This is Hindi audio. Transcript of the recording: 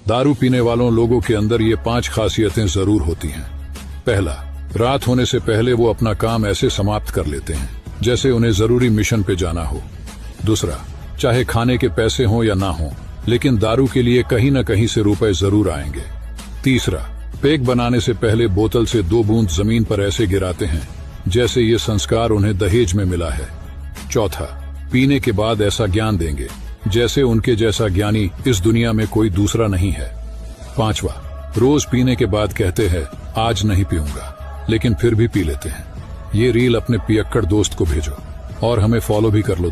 दारू पीने वालों लोगों के अंदर ये 5 खासियतें जरूर होती हैं। पहला, रात होने से पहले वो अपना काम ऐसे समाप्त कर लेते हैं जैसे उन्हें जरूरी मिशन पे जाना हो। दूसरा, चाहे खाने के पैसे हों या ना हों, लेकिन दारू के लिए कहीं न कहीं से रुपए जरूर आएंगे। तीसरा, पेग बनाने से पहले बोतल से 2 बूंद जमीन पर ऐसे गिराते हैं जैसे ये संस्कार उन्हें दहेज में मिला है। चौथा, पीने के बाद ऐसा ज्ञान देंगे जैसे उनके जैसा ज्ञानी इस दुनिया में कोई दूसरा नहीं है। पांचवा, रोज पीने के बाद कहते हैं आज नहीं पीऊंगा, लेकिन फिर भी पी लेते हैं। ये रील अपने पियक्कड़ दोस्त को भेजो और हमें फॉलो भी कर लो दोस्त।